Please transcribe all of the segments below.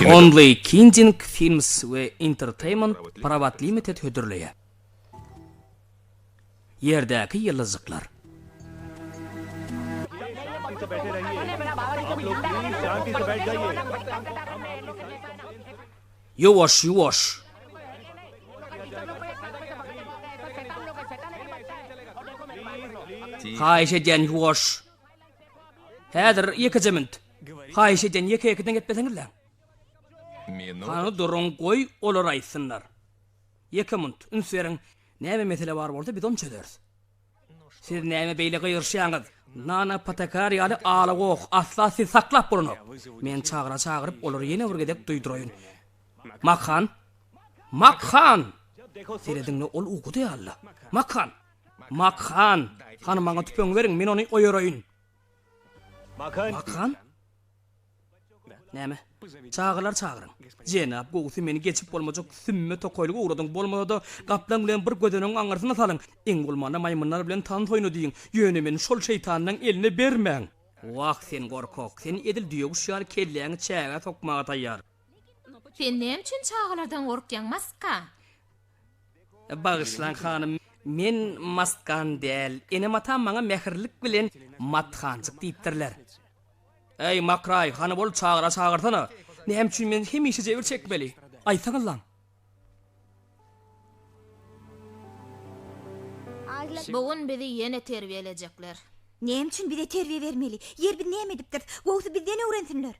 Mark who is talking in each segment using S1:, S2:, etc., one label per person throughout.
S1: Only Kindink Films ve Entertainment Private Limited hödürleýär. Ýerdäki ýyldyzlar. Yuvaş yuvaş. Haýşeden yuvaş. Häzir 2 minut. Haýşeden 2-2den getmeseňizler. Hany durun goý, olar aýtsynlar. 2 minut. Ünseriň näme mesele bar bolsa biz onu çözeriz. Siz näme beýle gyýyrşýaňyz? Nana patakar ýaly alagok, asla siz saklap borunup. Men çagyryp olar ýene bir gedek duýduraýyn. Makhan. Makhan. Serediňle ol ugudy alla. Makhan. Makhan. Hany maňa tüpeň beriň, men ony oýaraýyn. Makhan. Näme? Çağıryň. Jenap, goýsy meni geçip bolmajak sümme tokoýlyga uradyň bolmada gaplan bilen bir gödeniň aňarsyna salyň. Eň bolmanda maýmunlar bilen tan toýny diýin. Ýöne meni şol şeýtanyň eline bermäň. Wagt sen gorkok, sen edil diýýüş ýaly kelleňi çäge sokmaga taýýar.
S2: Sen näme üçin çağılardan gorkýan maska?
S1: Bagyşlan hanym, men maskan däl, ene matam maňa mehirlik bilen mathanjyk diýipdirler. Ey makray, hany bol çağırtana. Näme üçin men hemişe jebir çekmeli? Aýsaňyz lan.
S2: Bugun bizi ýene terbiýelejekler.
S3: Näme üçin bize terbiýe bermeli? Ýer bir näme edipdir? Goýsy bizden öwrensinler.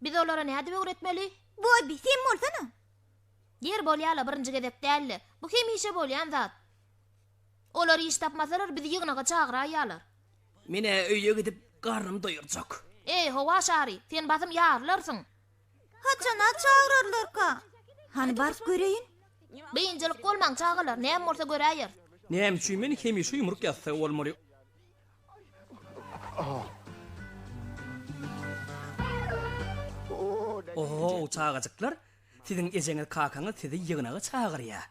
S2: Biz olara näde öwretmeli?
S3: Boy bir sen bolsana.
S2: Yer bolýala birinji gedek däldi. Bu hemişe bolýan zat. Olar iş tapmasalar bizi ýygnaga çağıraýarlar.
S1: Mene öýe gidip garnym doýurjak.
S2: Ey howa şary, sen basym ýarlarsyň.
S3: Haçana çağırırlar ka? Hani barıp göreyin?
S2: Beýinjilik bolmaň çağırlar, näme bolsa göräýär.
S1: Näme üçin meni hemişe ýumruk ýatsa bolmary? Oho, çağırjyklar. Siziň ejeňiz kakaňyz sizi ýygnaga çağırýar.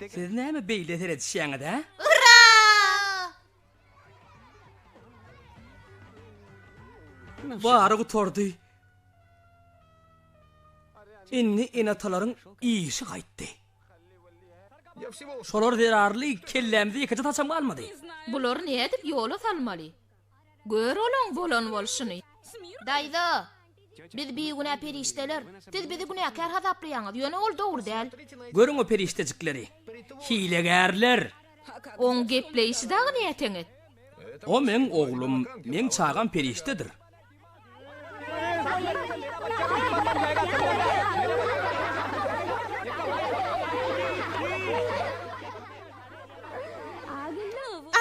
S1: Siz näme beýle teretişýäňiz ha? Bary gutordy. Inni enatalaryň işi gaýtdy. Şolar derarly kellemdi ýeke taşam galmady.
S2: Bular näme edip ýola salmaly? Gör olaň bolan bolşuny. Daýda. Biz bir perişteler. Siz bizi günäkär hasaplaýaňyz. Ýöne ol dogry däl.
S1: Görüň o periştejikleri. Hilegärler.
S2: On gepleýişi dagy näteňiz?
S1: O men oglum, men çağan periştedir.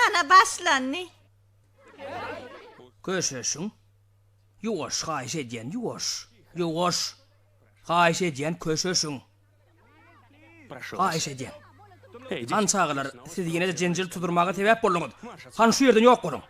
S3: Ana başlanny.
S1: Köşeşiň. Yuwaş haýş edýän yuwaş. Yuwaş. Haýş edýän köşeşiň. Haýş edýän. Han çağılar, siz ýene de jenjil tudurmaga sebäp boldyňyz. Han şu ýerden ýok bolan.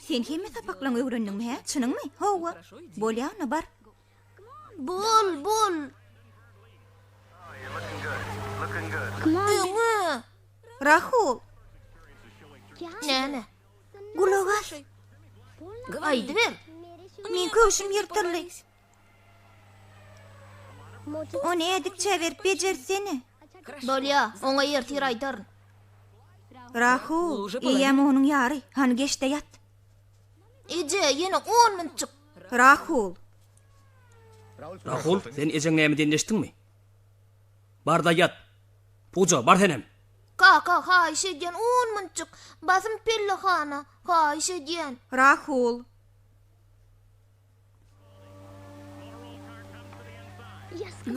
S3: Sen hemme tapaklaň öwrendiňmi he? Çynyňmy? Howa. Bolýana bar.
S2: Bol. Öňe.
S3: Rahul.
S2: Näme?
S3: Gulagas.
S2: Aýdy ber.
S3: Men köşüm ýyrtyrly. Onu edik çevirip bejersene.
S2: Bolýa, oňa ýertir aýdyryn.
S3: Rahul. Eýem onuň ýary. Han geçde ýat.
S2: Ije, ýene 10 min çık.
S3: Rahul.
S1: Rahul, sen ejeň näme dinleşdiňmi? Barda ýat. Puja, bar senem.
S2: Kaka, haýyş edýän 10 min çık. Basym pellehana, haýyş edýän.
S3: Rahul.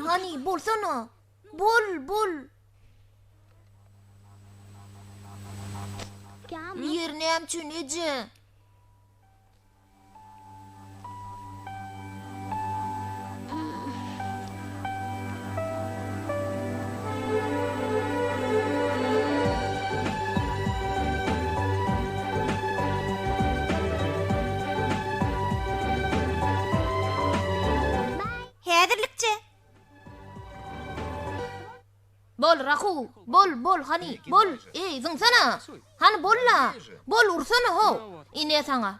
S2: Hani, bolsana. Bol. Ýernäm çün ije.
S3: Häzirlikçe.
S2: Bol Rahul, bol hani, bol. Ey, zyňsana. Hani bolla. Bol ursana ho. Ine saňa.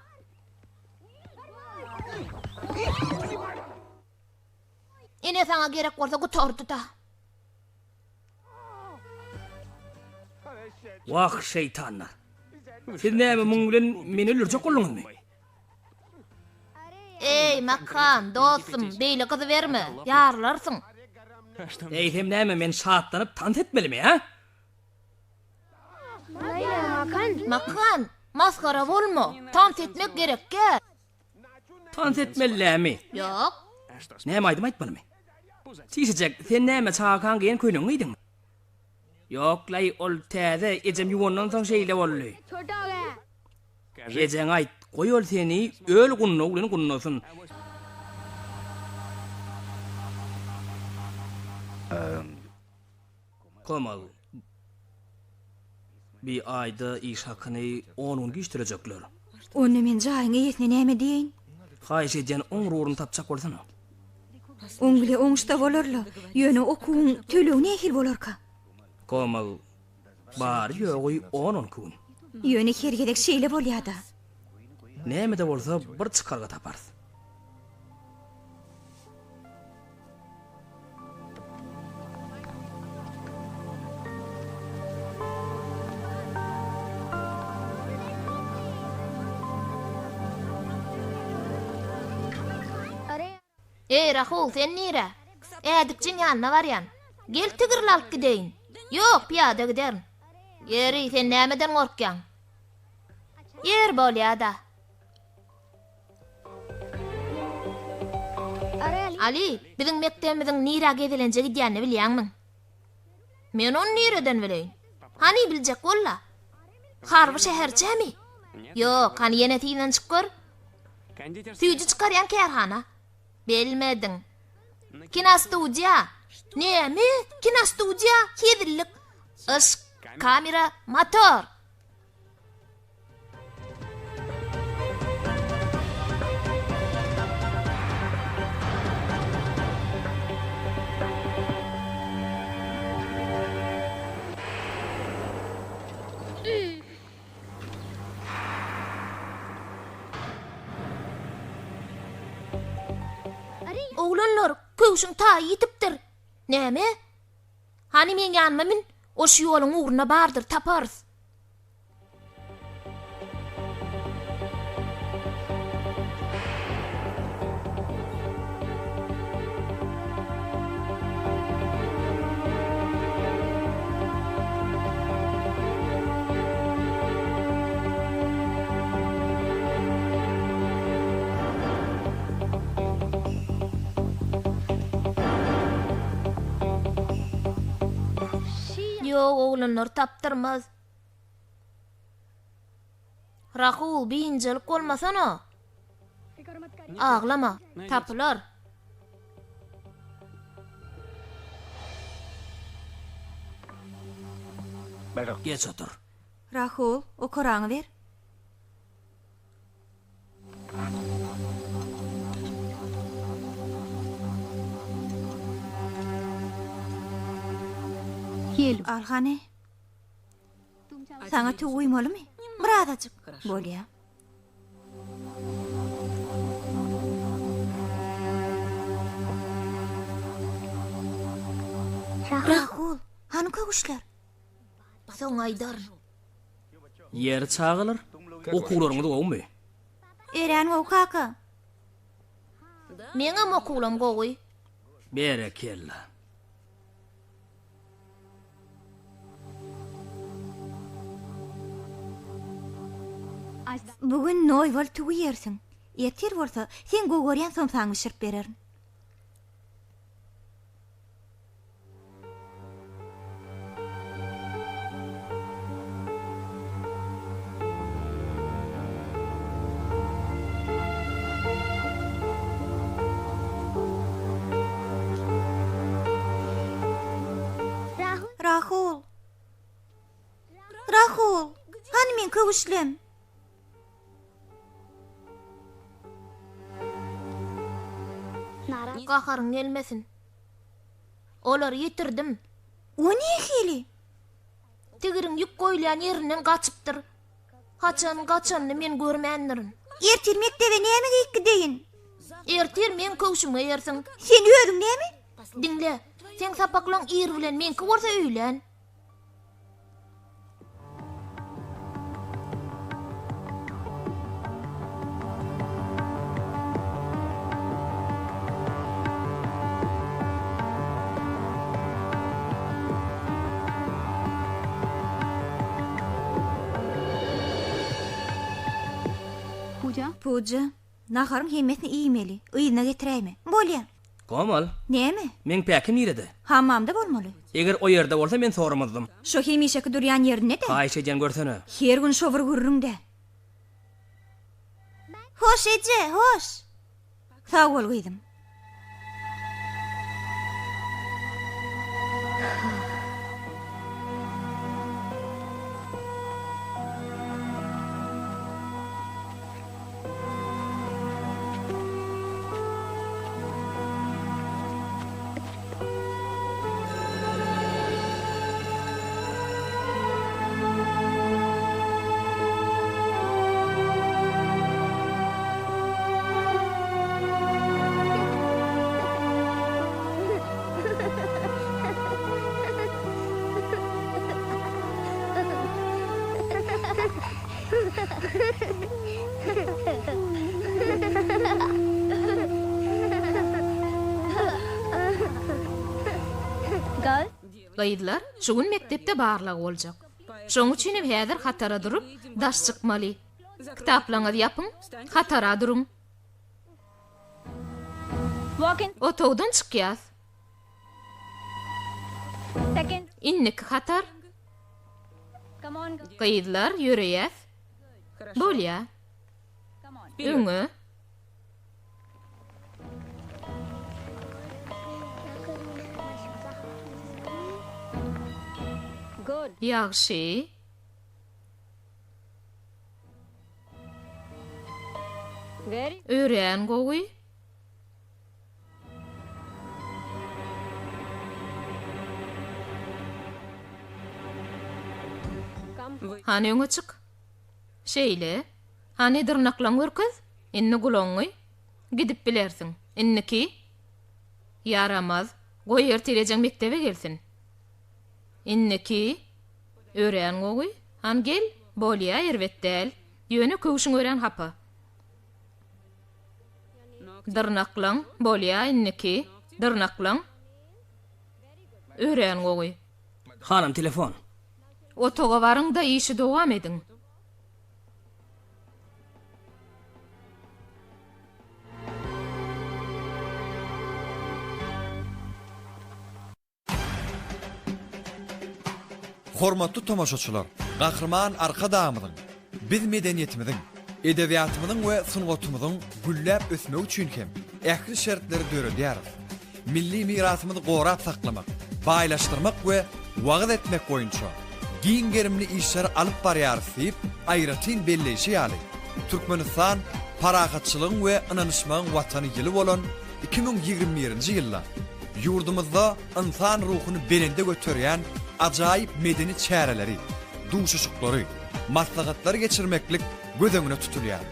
S2: Ine saňa gerek bolsa gutordy da.
S1: Wah şeytanlar. Siz näme muň bilen meni öldürjek bolýarmy?
S2: Ey Makhan, dostum, beýle gyzy berme. Ýarlarsın.
S1: Eýsem näme men şatlanyp tant etmelimi, ha?
S2: Makhan, maskara bolma. Tant etmek gerekkä.
S1: Tant etmelimi.
S2: Ýok.
S1: Näme aýdym aýtmalymy? Tiýsejek, sen näme çakan gen köýnüň idiň? Ýok, lay ol täze ejem ýuwandan soň şeýle boldy. Ejeň aýt, goý ol seni öl gunna bilen gunnasyn. Kamal. Bir ayda iş hakkını 10 geçtirecekler.
S3: Onu men jaýyňa ýetne näme diýin?
S1: Haýyş edýän oňrurun tapjak bolsana.
S3: Oň bile oňuşda bolarla. Ýöne okuň tölew nähil bolarka?
S1: Kamal. Bar ýogy 10 gün.
S3: Ýöne hergedek şeýle bolýarda.
S1: Näme de bolsa bir çykarga taparys.
S2: Ey Rahul, sen nire? Ädikçiň ýanyna barýan. Gel tigirli alyp gideýin. Ýok, piýada giderin. Ýeri, sen nämeden gorkýan? Yer bolýada. Ali, biziň mektebimiziň nire gedilenje gidýänini bilýärmi? Men onu nireden bileýin. Hani biljek bolla? Harby şäherçemi? Ýok, hani ýene tiýden çykyr. Tüýji çykarýan kärhana. Bilmedin. Kinostudiya. Näme? Kinostudiya, hezirlik. Işık, kamera, motor. Oğlanlar, köşüň taý ýitipdir. Näme? Hani men ýanyma min, o şu ýoluň ugruna bardyr, taparys. Ýok, oğlanlar tapdyrmaz. Rahul, biýinjelik bolmasana. Aglama, tapylar.
S1: Geç otur.
S3: Rahul, o Koraňy ber. Alhane. Sana tüw uýmalymy? Birazajyk. Bolýa. Rahul, hany kögüşler?
S2: Soň aýdar.
S1: Ýer çağılar. Okularyňyzy goýmy?
S3: Eren o kaka.
S2: Meňem okulam gowy.
S1: Berekella.
S3: Bugün noý bol tüw ýersiň. Ýetir bolsa, sen gogorýan somsaňy şyrp bererin. Rahul. Rahul, hani men kögüşlem?
S2: Gaharyň gelmesin. Olar ýetirdim.
S3: O nähili?
S2: Tigiriň ýük goýlan ýerinden gaçypdyr. Kaçan men görmändirin.
S3: Ertir mektebe näme gitdiň?
S2: Ertir men köşüme ýersiň.
S3: Sen öýdüň näme?
S2: Dinle, sen sapaklaň ýer bilen menki bolsa öýlen.
S3: Puja, naharyň hemmesini iýmeli, ýyna getiräýme. Bolýa.
S1: Gomal.
S3: Näme?
S1: Men päkim ýerede.
S3: Hammamda bolmaly.
S1: Eger o ýerde bolsa men soramazdım.
S3: Şo hemişeki durýan ýerine de.
S1: Haýşejen görsene.
S3: Her gün şowur gürrüňde. Hoş eje, hoş. Sag bol gyzym.
S2: Gaýdylar, şu gün mektepde barlyk boljak. Şoň üçin häzir hatara durup, daş çykmaly. Kitaplaňyzy ýapyň, hatara duruň. Otowdan çykýas. Inniki hatar. Gaýdylar, ýöreýäs. Bolýa. Öňe. Ýagşy. Ören gowy. Hani öňe çyk. Şeýle. Hani dyrnaklaň görkez. Inni gulaňy. Gidip bilersiň. Inniki. Yaramaz. Goý ertirejeň mektebe gelsin. Inniki. Ören gowy. Han gel. Bolýa erwetdäl. Ýöne köwüşiň ören hapa. Dyrnaklaň. Bolýa inniki. Dyrnaklaň. Ören gowy.
S1: Hanım telefon.
S2: Otoga baryň da işi dowam ediň.
S4: Hormatly tomaşaçylar, gahrman arkadamyň, biz medeniýetimiň, edebiýatymyň we sungatymyň gülläp ösmek üçin hem ähli şertleri döredýäris. Milli mirasymyzy gorap saklamak, baýlaşdyrmak we wagt etmek boýunça giňgerimli işler alyp barýarys diýip aýratyn belleşi ýaly. Türkmenistan parahatçylygyň we ynanyşmagyň watany ýyly bolan 2021-nji ýylda ýurdumyzda insan ruhuny belinde götürýän ajaýyp medeni çäreleri, duşuşuklary, maslahatlary geçirmeklik göz öňüne tutulýar.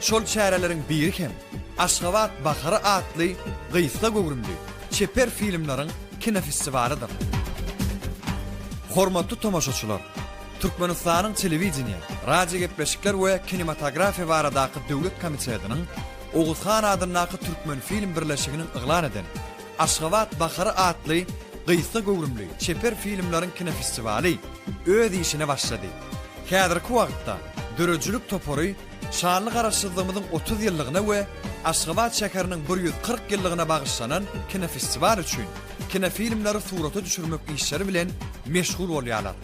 S4: Şol çäreleriň biri hem Aşgabat Bakara adly gysga gowrumly çeper filmleriň kino festivalydyr. Hormatly tomaşaçylar, Türkmenistanyň telewizioniýa, radio gepleşikler we kinematografiýa baradaky döwlet komitetining Oğuzhan adynaky Türkmen film birleşiginiň yglan eden Aşgabat Bakara adly gysga gowrumly çeper filmleriň kino festivaly öz işine başlady. Häzirki wagtda döröjülük topory şanly garaşsyzlygymyzyň 30 ýyllygyna we Aşgabat şäheriniň 140 ýyllygyna bagyşlanan kino festival üçin kino filmleri surata düşürmek işleri bilen meşgul bolýarlar.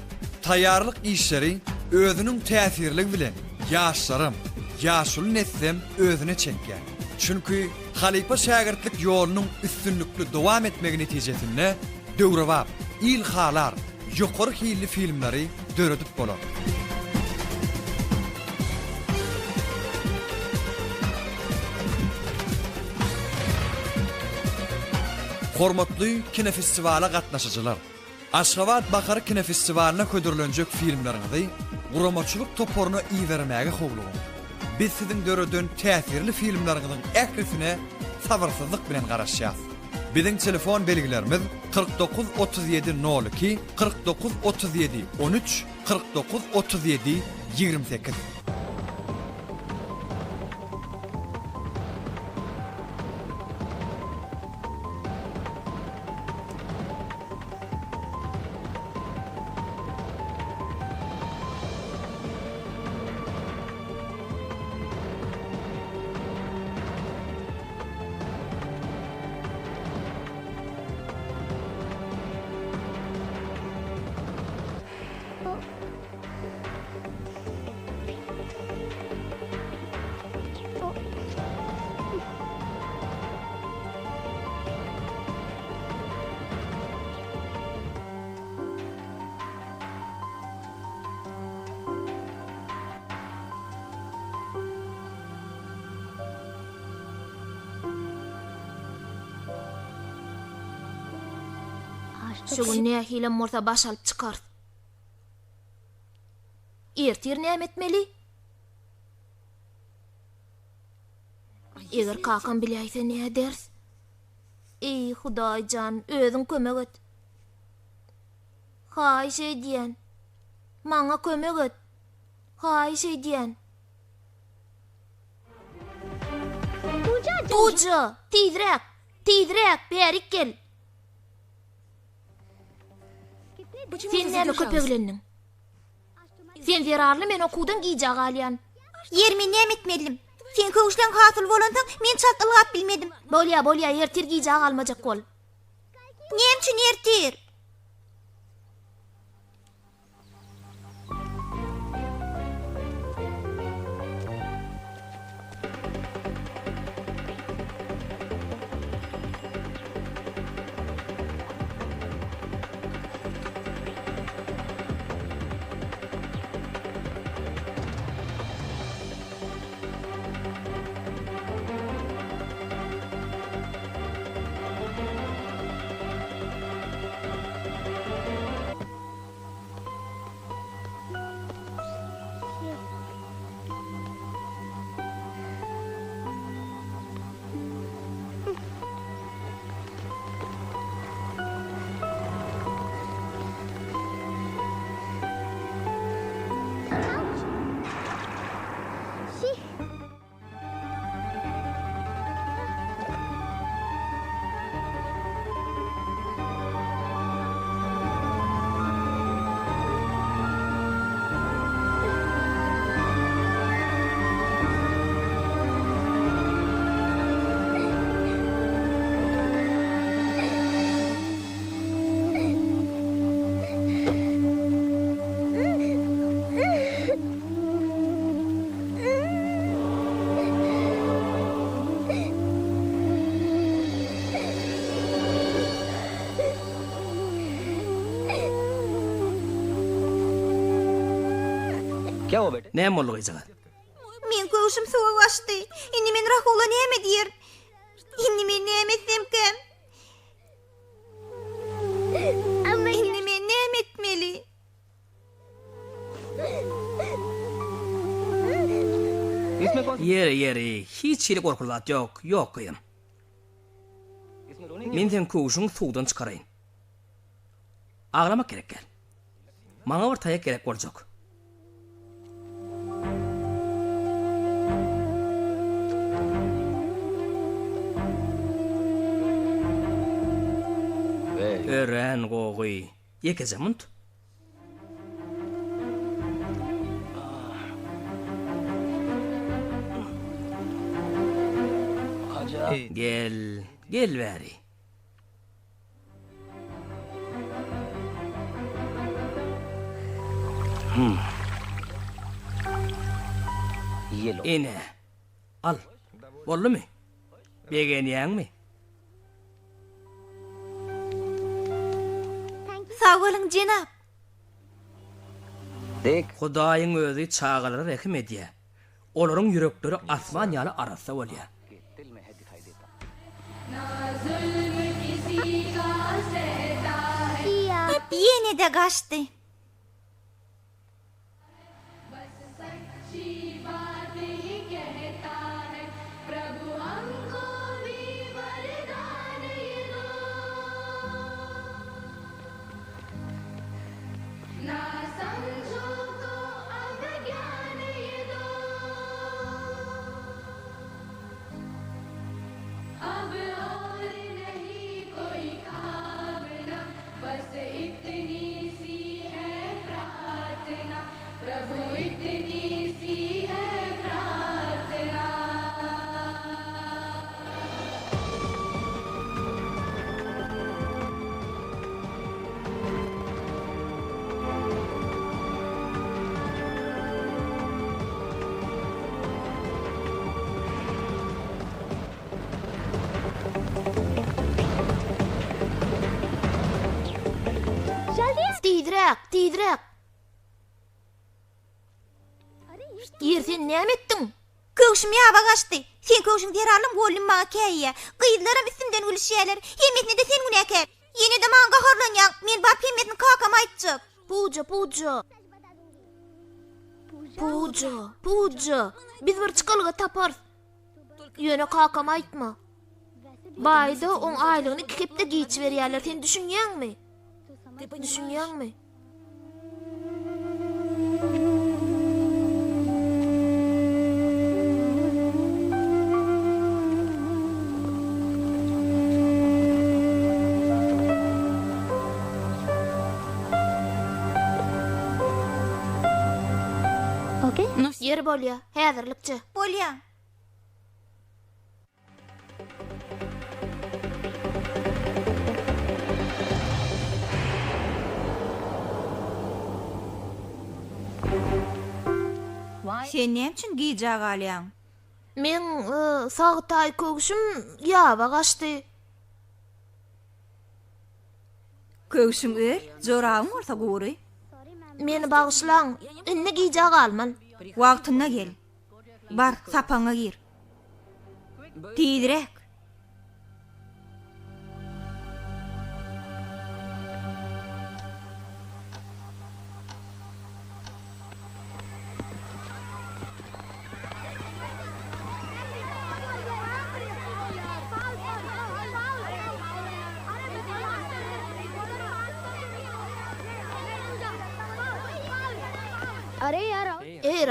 S4: Taýýarlyk işleri özüniň täsirligi bilen ýaşlarym, ýaşul neslem özüne çekýär. Çünki halipa şägirdlik ýolunyň üstünlükli dowam etmegi netijesinde döwrewap, ilhalar, ýokary hilli filmleri döredip bolar. Hormatly kino festivala gatnaşyjylar, Aşgabat Bakara kino festivalyna ködürlenjek filmleriňizi guramaçylyk toporuny iýermäge howlugum. Biz siziň döreden täsirli filmleriňiziň ählisine sabrsyzlyk bilen garaşýas. Biziň telefon belgilerimiz 49 37 02 49 37 13 49 37 28.
S2: Şu gün nähile morta baş alyp çykar. Ertir näme etmeli? Eger kakam bilýärse näme ders? Ey Hudaýjan, özüň kömek et. Haýş edýän. Maňa kömek et. Haýş edýän. Tuja, tizrek, berik gel. Sen näme köpeglendin? Sen zerarly men okudan giýjek alýan.
S3: Yerime näme etmedim? Sen köwüşden hasyl bolansaň men çatylgap bilmedim.
S2: Bolýa, ertir giýjek almajak bol.
S3: Näme üçin ertir?
S5: क्या हुआ बेटे?
S1: Näme boldy gyjagat?
S3: Men köwüşüm suwa gaçdy. Indi men Rahula näme diýer? Indi men näme etsem? Indi men näme etmeli? meli.
S1: Yeri, hiç çiğli korkulat yok kıyım. Men sen köşüň suwdan çykarayın. Ağlamak gerek gel. Maňa bir taýak gerek boljak. Ören gogy. Yekezemint. Gel bäri. Ine. Al. Bollumy? Begenýäňmi?
S3: Sağ bolun jenap.
S1: Hudaýyň özi çağalara rahim edýär. Olaryň ýürekleri asman ýaly arasa bolýar.
S3: Hep yine de kaçtı.
S2: Tidrek. Sen näme etdiň?
S3: Köşüm ýaba kaçtı. Sen köşüm deralym bollum maňa käýýär. Gyýdylaram üstümden ülüşýärler. Hemmetine de sen günäkär. Ýene de maňa gaharlanýaň. Men bar hemmetini kakam aýtjak.
S2: Puja. Biz bir çykalyga tapar. Ýene kakam aýtma. Baýda oň aýlygyny kepde giýçi berýärler. Sen düşünýäňmi? Yer bolýa, häzirlikçi.
S3: Bolýa. Sen näme üçin giýjak alýaň?
S2: Men sagtaý köşüm ýaba gaçdy.
S3: Köşüm öl, joragyň bolsa gowy.
S2: Meni bagyşlaň, inne giýjak alman.
S3: Wagtyna gel. Bar, sapaňa gir. Tiýdirek.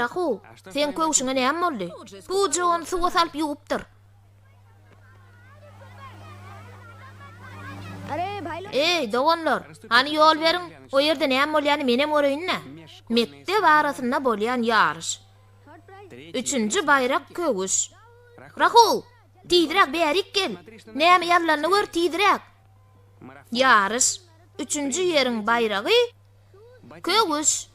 S2: Rahu, sen köşüňe näme boldy? Bu jon suwa salyp ýuwupdyr. Doganlar, hani ýol beriň, o ýerde näme bolýany menem göreyinne. Mektep arasynda bolýan ýaryş. 3-nji bayrak köwüş. Rahu, tiýdirek bärik gel. Näme ýallaryny gör tiýdirek. Ýaryş, 3-nji ýeriň bayragy köwüş.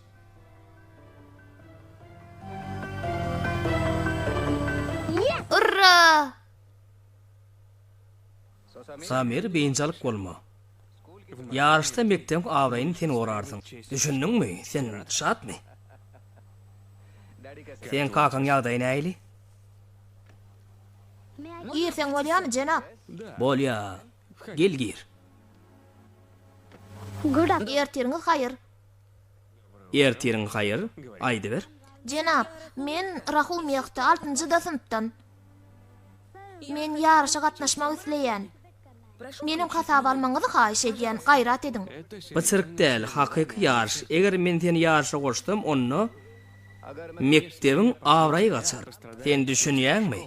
S2: Urra!
S1: Samir beýinçilik bolma. Ýarışda mektep awraýyny sen orardyň. Düşündiňmi? Sen şatmy? Sen kakaň ýagdaýy näýli?
S2: Girsen bolýarmy jenap?
S1: Bolýa. Gel gir.
S2: Ertiriňiz haýyr.
S1: Ertirin hayır, aydı ver.
S2: Jenap, men Rahul meyakta 6-njy da sınıptan. Men yarışa gatnaşmak isleýän. Menim hasab almaňyzy haýyş edýän, gaýrat ediň.
S1: Bu çyrk däl, hakyky yarış. Eger men seni yarışa goşdum, onu mektebiň awraý gaçar. Sen düşünýärmi?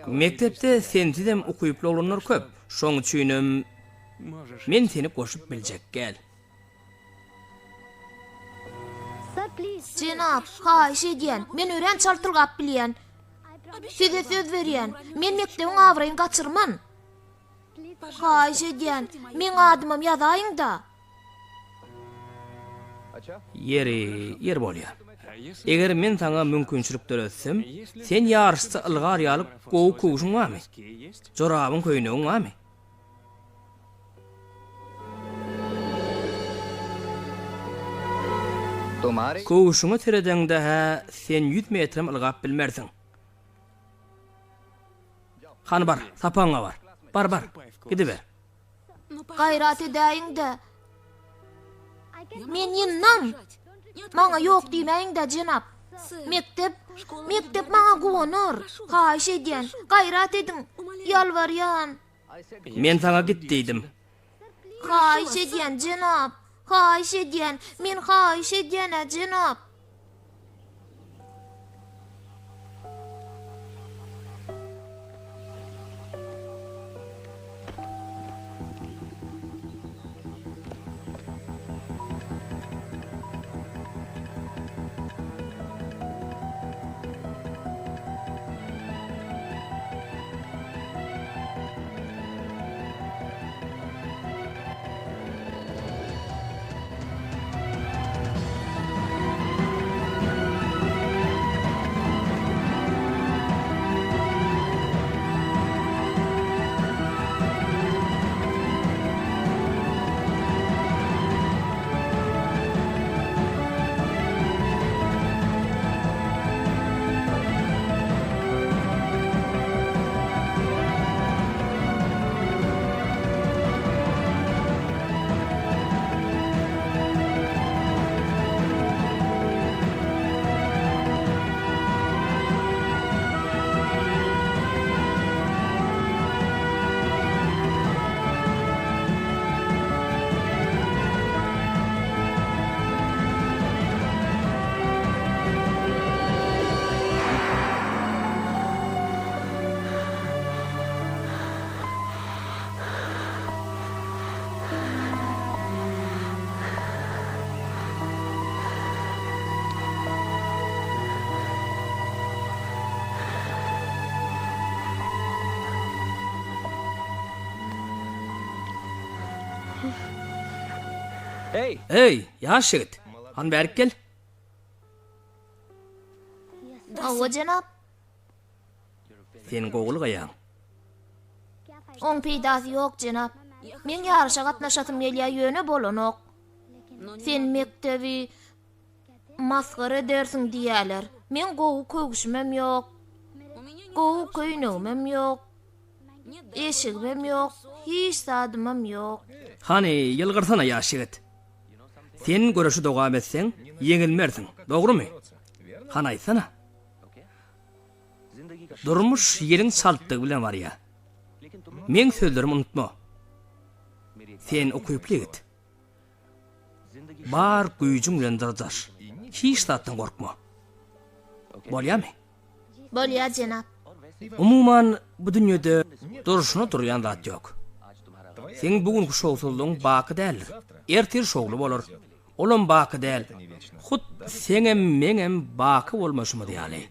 S1: Mektepde sentidem okuyup olanlar köp. Şoň üçin men seni goşup biljek gel.
S2: Jenap, haýyş edýän, men ören çaltylgap bilýän. Size söz berýän, men mektebiň awraýyny gaçyrman. Haýyş edýän, men adymam ýazaýyň da.
S1: Yer bolýar. Eger men sana mümkinçilik döretsim, sen yarışda ılgar ýalyp gowy kuguşuň barmy? Jorabyň köýnegiň barmy? Kuguşuňy tiredäňde sen 100 metrem ılgap bilmersiň. Han bar, sapaňa bar. Bar, gidiber.
S2: Gaýrat edäýiň de. Men ýynnam. Maňa ýok diýmäýiň de jenap. Mektep maňa gowunur. Haýyş edýän, gaýrat ediň, ýalbarýan.
S1: Men sana git diýdim.
S2: Haýyş edýän jenap. Haýyş edýän, men haýyş edýän jenap.
S1: Hey, yaş yigit. Han berip gel.
S2: Awa jenap,
S1: Sen gogul gaýaň.
S2: oň peýdasy ýok jenap. Men ýarışa gatnaşatym gelýär ýöne bolanok. Sen mektebi masgara edersiň diýerler. Men gowy kögüşmem ýok. Gowy köýnegim ýok. Eşigim ýok. Hiç sadymam ýok.
S1: Hani ýylgyrsana yaş yigit. Sen görüşi dogam etseň, ýeňilmersiň. Dogrymy? Han aýtsana. Durmuş ýeriň saltdygy bilen barýa. Men sözlerimi unutma. Sen okuyuply git. Bar güýjüň bilen dyrdaş. Hiç zatdan gorkma. Bolýarmy?
S2: Bolýar jenap.
S1: Umuman bu dünýede duruşuna durýan zat ýok. Sen bugünkü şowsullygyň baky däl. Ertir şowlu bolar. Olam baky däl. Hut seňem meňem baky bolmaşymy diýäli.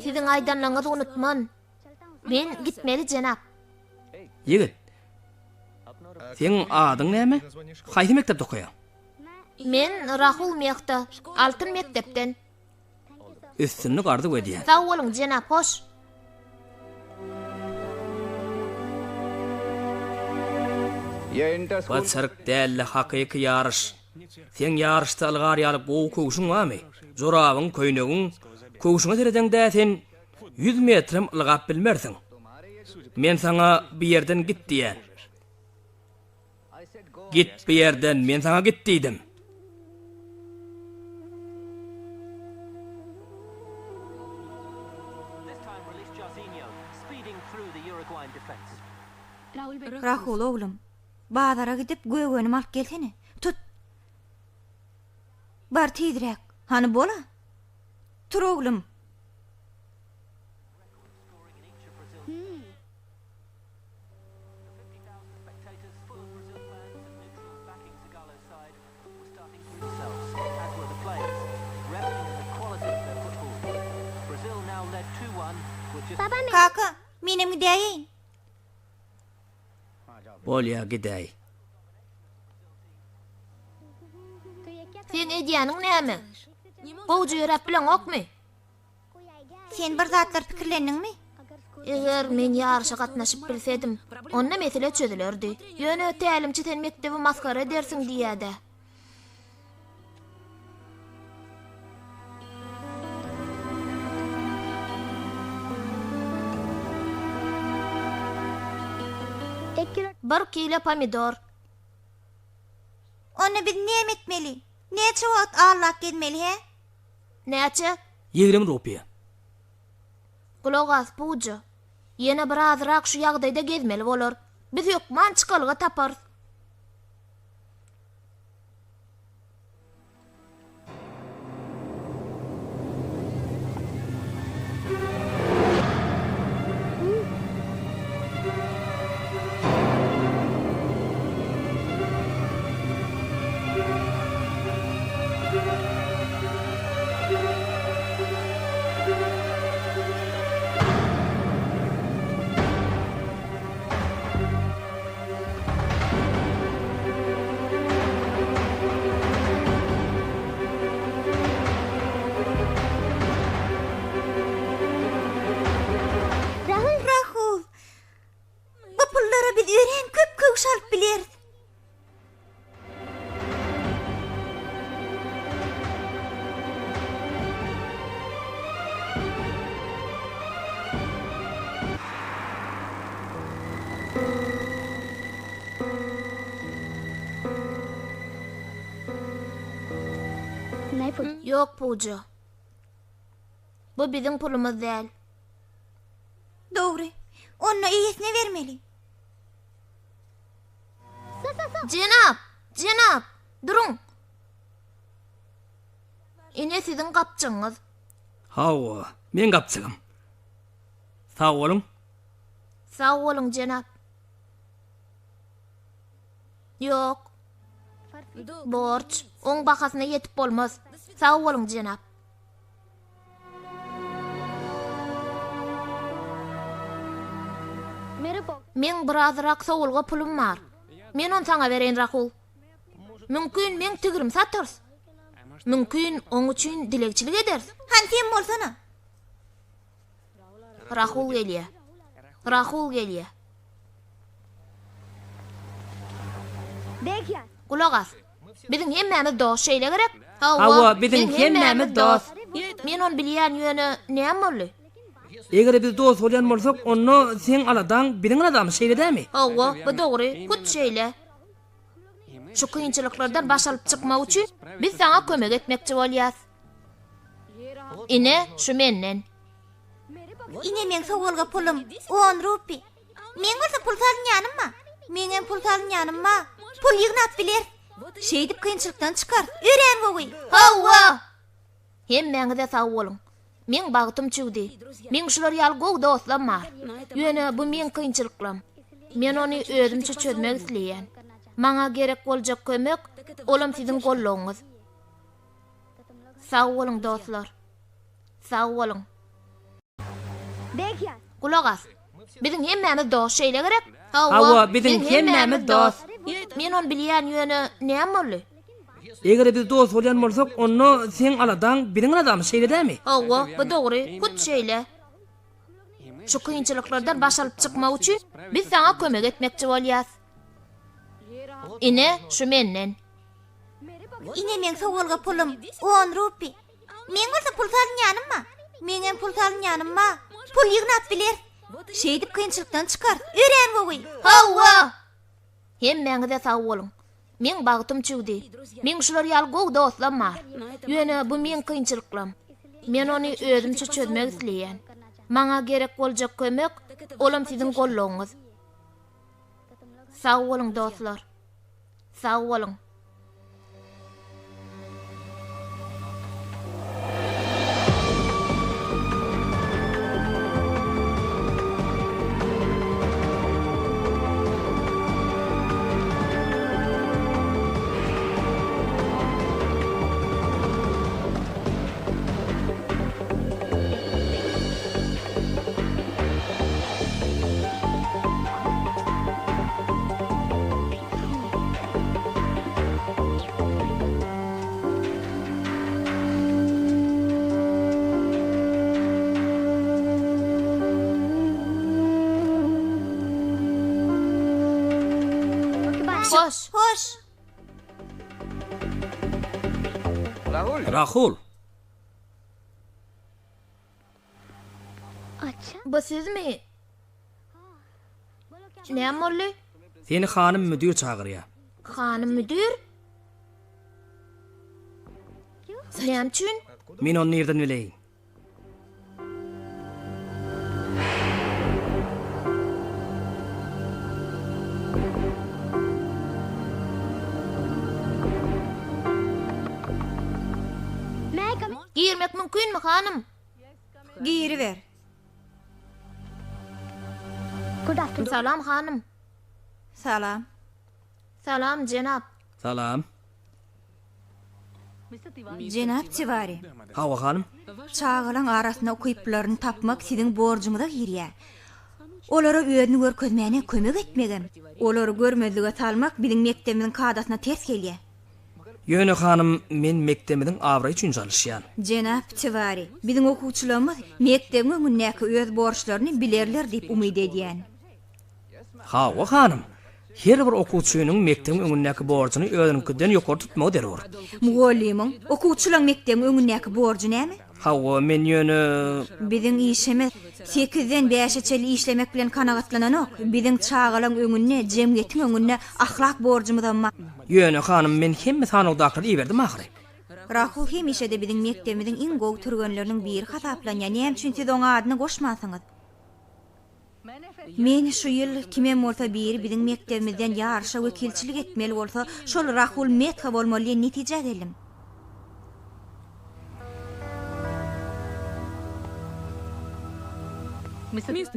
S2: Siziň aýdanlygyňyzy unutman. Men gitmeli jenap.
S1: Yigit. Sen adyň näme? Haýsy mektepde okuýan?
S2: Men Rahul meyakta 6 mektepden.
S1: Üstünni gardyp ödýän.
S2: Sag boluň jenap, hoş.
S1: Bu çyrk däl hakyky yarış. Sen yarışda ılgar ýalyp gowy kuguşuň barmy? Jorabyň köýnegiň kuguşuňa teredäňde sen 100 metrem ılgap bilmersiň. Men sana bir ýerden git diýär. Git bir yerden, men sana git diýdim.
S3: Rahul oğlum, bazara gidip gögönüm alıp gelsene. Tut. Bar tezrek. Hani bola? Tur oğlum. Kaka, menem gideyin.
S1: Bolya gidäý.
S2: Sen edýäniň näme? Gowjy ýörep bilen okmy?
S3: Sen bir zatlar pikirlendiňmi?
S2: Eger men ýarşa gatnaşyp bilsedim, onda mesele çözülerdi. Ýöne tälimçi sen mektebi maskara edersiň diýäde. Bir kilo pomidor.
S3: Onu biz näme etmeli? Neçe wagt ağırlak gelmeli he?
S2: Näçe?
S1: 20 rupiýa.
S2: Kulak as buja. Ýene bir azrak şu ýagdaýda gezmeli bolar. Biz ýokman çykalyga tapar.
S3: Rahul. Bu pullara biz ören köp şalyp biler.
S2: Yok buja. Bu bizim pulumuz değil.
S3: Doğru. Onu iyisine vermeli.
S2: Cenap, durun. Ine sizin kapçıňyz.
S1: Hawa, men gapçygym. Sag bolun.
S2: Sağ olun cenap. Yok. Borç, on bakasyna yetip bolmaz. Sağ olun cenap. Men birazrak sowulga pulum bar. Men onu sana bereyin Rahul. Mümkün men tigirim satars. Mümkün on üçin dilekçilik eders.
S3: Han sen bolsana.
S2: Rahul gelýär. Kulak as. Bizim hemmämiz dost şeýle gerek.
S1: Hawa, bizim hemmämiz dost.
S2: Men onu bilýän ýöne näme boldy?
S1: Eger biz dost bolýan bolsak, onu sen aladan biziň adam şeýledämi?
S2: Hawa, bu dogry, kut şeýle. Şu kynçylyklardan baş alyp çykmak üçin biz sana kömek etmekçi bolýas. Ine, şu menden.
S3: Ine men sowulga pulum 10 rupi. Men bolsa pul salynýanymma? Meňem pul salynýanymma? Pul ýygnap biler. Şeýdip kynçylykdan çykar. Ören gowy.
S2: Hawa! Hemmäňize sag bolun. Men bagtym çügdi. Men şular ýaly gowy dostlarym bar. Ýöne bu men kynçylyklarym. Men ony özümçe çözmek isleýän. Maňa gerek boljak kömek, olam siziň gollaryňyz. Sag bolun dostlar. Sag bolun. Kulak as. Bizim hemmämiz dost şeýle gerek.
S1: Hawa, bizim hemmämiz dost.
S2: Men onu bilýän ýöne näme boldy?
S1: Eger biz dost bolýan bolsak, onu sen aladan biziň adam şeýledämi?
S2: Hawa, bu dogry, kut şeýle. Şu kynçylyklardan baş alyp çykmak üçin biz sana kömek etmekçi bolýas. Ine, şu menden.
S3: Ine men sowulga pulum 10 rupi. Men bolsa pul salynýanymma? Meňem pul salynýanymma? Pul ýygnap biler. Şeýdip kynçylykdan çykar. Ören gowy.
S2: Hawa! Hemmäňize sag bolun. Men bagtym çygdy. Men şular ýaly gowy dostlam bar. Ýöne bu men kynçylyklam. Men ony özümçe çözmek isleýän. Maňa gerek boljak kömek olam siziň gollaryňyz. Sag boluň dostlar. Sag boluň.
S3: Hoş.
S1: Rahul.
S2: Bu sizmi? Näme boldy?
S1: Seni hanım müdür çağırýar.
S2: Hanım müdür? Näme üçin?
S1: Men onu nerden bileýin?
S2: Girmek mümkünmü hanım?
S3: Giri ver.
S2: Salam hanım.
S3: Salam.
S2: Salam cenap.
S1: Salam.
S3: Cenap Tivari.
S1: Hawa hanım.
S3: Çağılan arasında okuyuplaryny tapmak siziň borjumyza girýär. Olara öýüni görkezmäne kömek etmegem. Olary görmezlige salmak biziň mektebimiň kadasyna ters gelýär.
S1: Ýöne hanım, men mektebimiň awry üçin çalışýan.
S3: Cenap Tivari, biziň okuwçylarymyz mekdebiň öňündäki öz borçlaryny bilerler diýip umyd edýän.
S1: Hawa hanım. Her bir okuwçynyň mektebiň öňündäki borçyny özünikinden ýokary tutmagy derwer.
S3: Mugallimyň okuwçylaryň mekdebiň öňündäki borjy näme?
S1: Hawa men ýöne
S3: Biziň işimiz 8-den 5-e çeli işlemek bilen kanagatlananok. Biziň çağılan öňünde, jemgyýetiň öňünde ahlak borjumyz amma.
S1: ýöne hanım, men hemme sanawdakyny iýerdim ahry.
S3: Rahul hemişe de biziň mektebimiziň iň gowy türgenleriniň biri hasaplanýan. Näme üçin siz oňa adyny goşmasaňyz? Men şu ýyl kimem bolsa biri biziň mektebimizden ýarşa wekilçilik etmeli bolsa, şol Rahul Metha bolmaly netije geldim.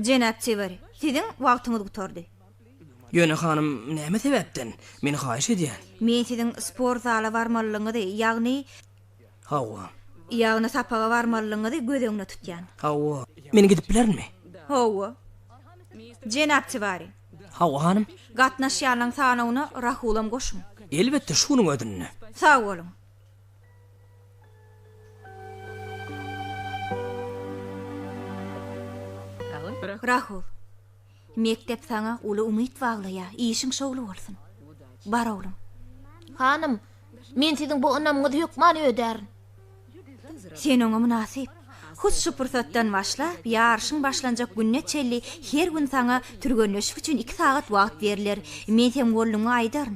S3: Cenap Tivari, siziň wagtyňyz gutardy.
S1: Ýöne hanım, näme sebäpden? Meni haýyş edýän.
S3: Men siziň spor zala barmalygyňyzy, ýagny sapaga barmalygyňyzy gözeňde tutýan.
S1: Hawa, meni gidip bilermi?
S3: Hawa. Cenap Tivari,
S1: Hawa hanım,
S3: gatnaşýanlaryň sanawyna Rahulam goşun.
S1: elbetde şunuň ödünni.
S3: Sag bolun. Rahul, mektep sana uly umyt baglaýar, işiň şowly bolsun. Bar oglum.
S2: Hanım, men siziň bu ynamyňyzy hökman öderin.
S3: Sen oňa münasip. Hus şu pursatdan başlap, ýarşyň başlanjak günne çelli her gün sana türgenleşik üçin 2 saat wagt beriler. Men sen golluňy aýdaryn.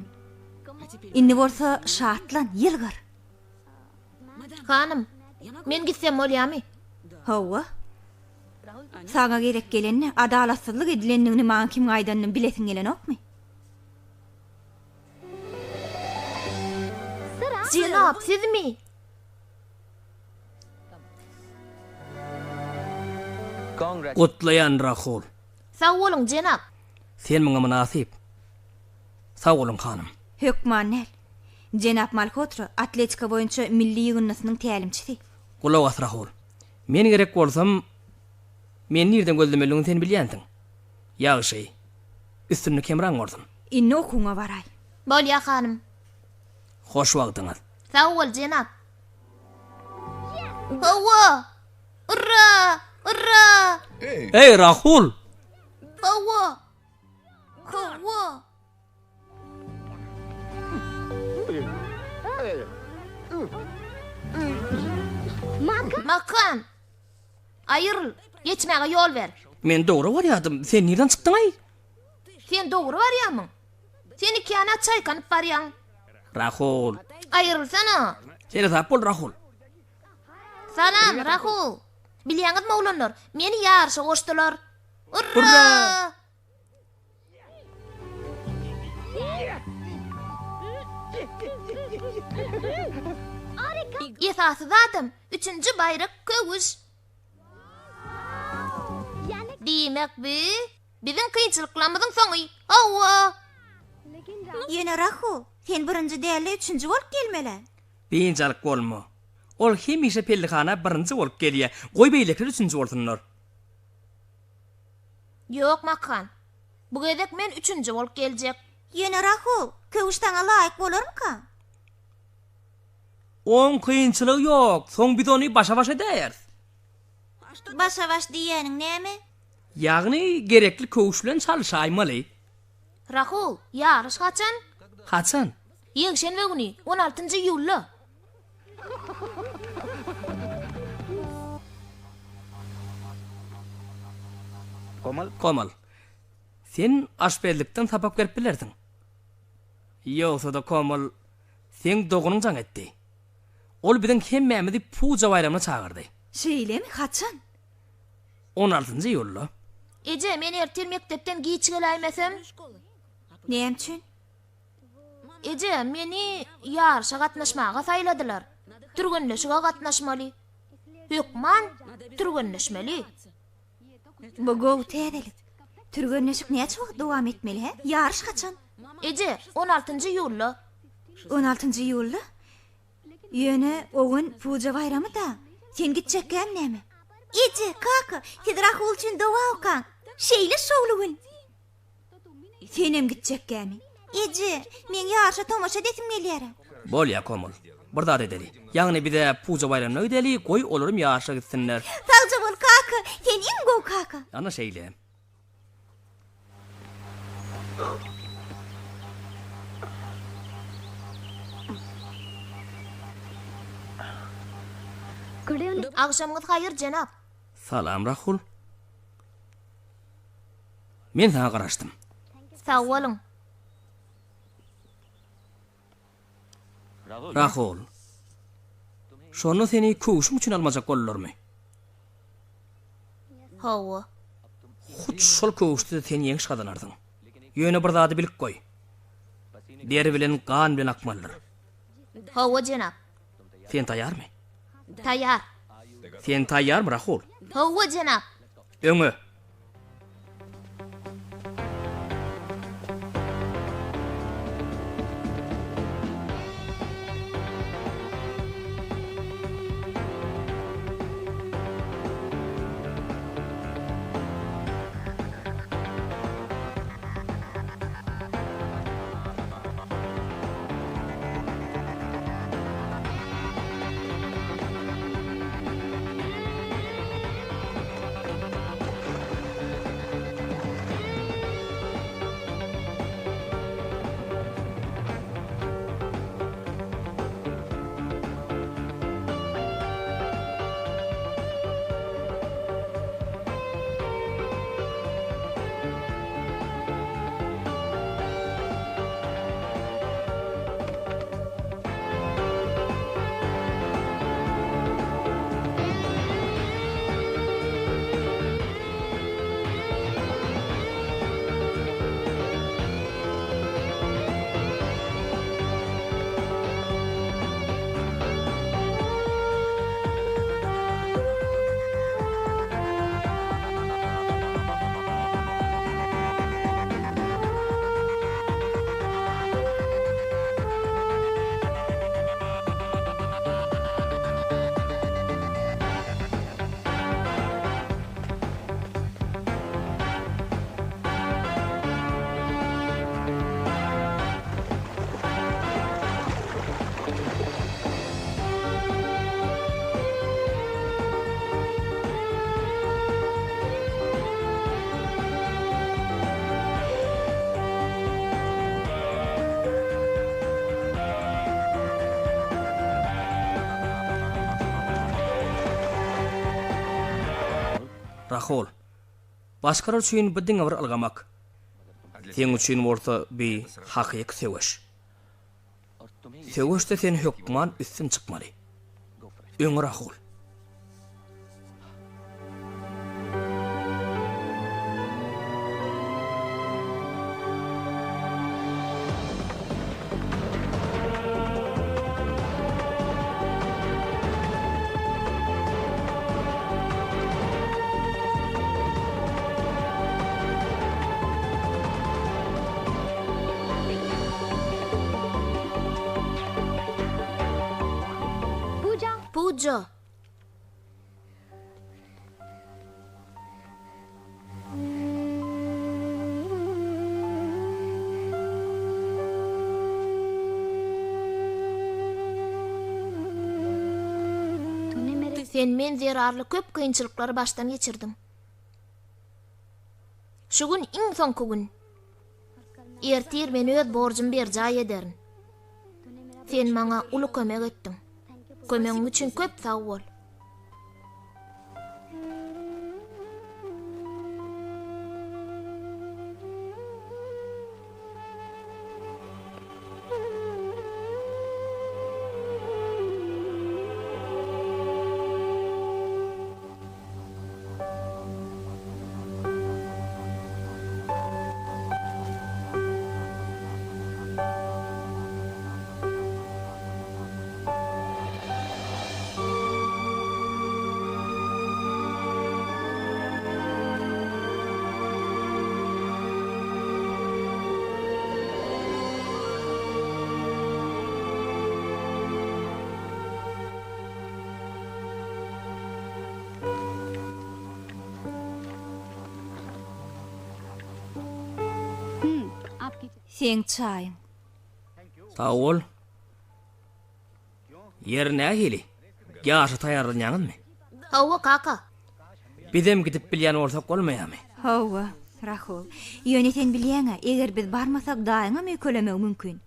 S3: Indi bolsa şatlan, ýylgyr.
S2: Hanım, men gitsem bolýarmy?
S3: Hawa. Sana gerek gelenne adalatsızlyk edilenini maňa kim aýdanyny bilesiň gelenokmy?
S2: Cenap, sizmi?
S1: Gutlayan Rahul.
S2: Sag boluň cenap.
S1: Sen maňa münasip. Sag bolun hanım.
S3: Hökmannel. Cenap Malhotra atletika boýunça milli ýygnasynyň tälimçisi.
S1: Gulak as Rahul. Men gerek bolsam, men nerden gözlemeliňi sen bilýänsiň. Ýagşy. Üstünni kemran gordum.
S3: Inni okuňa baray.
S2: Bolýar hanım.
S1: Hoş wagtyňyz.
S2: Sag bol cenap. Hawa! Urra! Urra!
S1: Ey Rahul!
S2: Hawa! Hawa! Makan! Ayrıl, geçmäge ýol ber.
S1: Men dogry barýardym. Sen nerden çykdyň ay?
S2: Sen dogry barýarmyň? Sen iki ýana çaýkanyp barýaň.
S1: Rahul.
S2: Ayrılsana.
S1: Seni tap bol Rahul.
S2: Salam Rahul. Bilýäňizmi oğlanlar, meni ýarşa goşdylar.
S1: Hurra!
S2: Urra! Esasy zatym, 3-nji bayrak köwüş. Diýmek bizim kynçylyklarymyzyň soňy. Hawa!
S3: Ýene Rahul, sen birinji däli üçünji bolup gelmeli.
S1: Beýinçilik bolma. Ol hemişe pellihana birinci bolup gelýär. Goý beýlekler üçünji bolsunlar.
S2: Yok Makhan. Bu gezek men 3-nji bolup geljek.
S3: Ýene Rahul, köwüş taňa laýyk bolarmyka?
S1: On kıyınçılığı yok. Son bidonu başa der.
S3: Başa-baş diýäniň näme?
S1: Yani gerekli köwüşlen çalışaymaly.
S2: Rahul, ýarış kaçan?
S1: Haçan?
S2: Ýekşenbe güni 16-njy ýuly. Komal. Sen aşberlikden tapap gelip bilerdiň. Ýogsa da Komal, sen dogunyň jaň etdi. Ol biziň hemmämizi puja bayramyna çagyrdy.
S3: Şeýlemi, haçan?
S1: 16-njy ýuly.
S2: Eje men ertel mektepden giç gelaýmasam?
S3: Näme üçin?
S2: Eje meni ýarşa gatnaşmaga saýladylar. Türgenleşige gatnaşmaly. Hökman türgenleşmeli.
S3: Bu gowy täzelik. Türgenleşik näçe wagt dowam etmeli he? Ýarış haçan?
S2: Eje 16-njy ýuly.
S3: 16-njy ýuly? Ýöne ogün puja bayramy da. Sen gitjekkäm näme? Eje, kaka, sen Rahul üçin dowa okaň. Şeýle şowlugyn. Senem gitjekkämi? Eje, men ýarşa tomaşa detim gelýär.
S1: Bolýa Komal. Birda edeli. Ýagny bir de puja bayramyna ödeli, goý olarym ýaşa gitsinler.
S3: Sagja bol kaka, sen iň gow kaka.
S1: Ana şeýle.
S2: Agşamyňyz haýyr jenap.
S1: Salam Rahul. Men sana garaşdym.
S2: Sag bolun.
S1: Rahul. Şonu seni köwüşüm üçin almajak bollarmy?
S2: Hawa.
S1: Huç şol köwüşde sen ýeňiş gadanardyň. Ýöne bir zady bilip goý. Deri bilen gan bilen akmallar.
S2: Hawa jenap.
S1: Sen taýarmy?
S2: Taýar.
S1: Sen taýarmy Rahul?
S2: Hawa jenap.
S1: Öňe. Rahul. Başkalar üçin bir diňe bir algamak. Sen üçin orta bir hakyk seweş. Söwüşde sen hükman üstün çıkmaly. Öňür ahul.
S2: Pujo. Sen men zerarly köp kynçylyklary başdan geçirdim. Şu gün iň soňky gün. Ertir men öz borjum berjay ederin. Sen maňa uly kömek etdiň. Kömegiň üçin köp sag bol.
S3: Sen çayın.
S1: Sağ ol. Yerine heli. Gaşy taýarlanýaňyzmy?
S2: Hawa kaka.
S1: Bizem gidip bilýän bolsak bolmaýarmy?
S3: Hawa, Rahul. Ýöneten bilýäňä, eger biz barmasak daýyňa kölemek mümkin.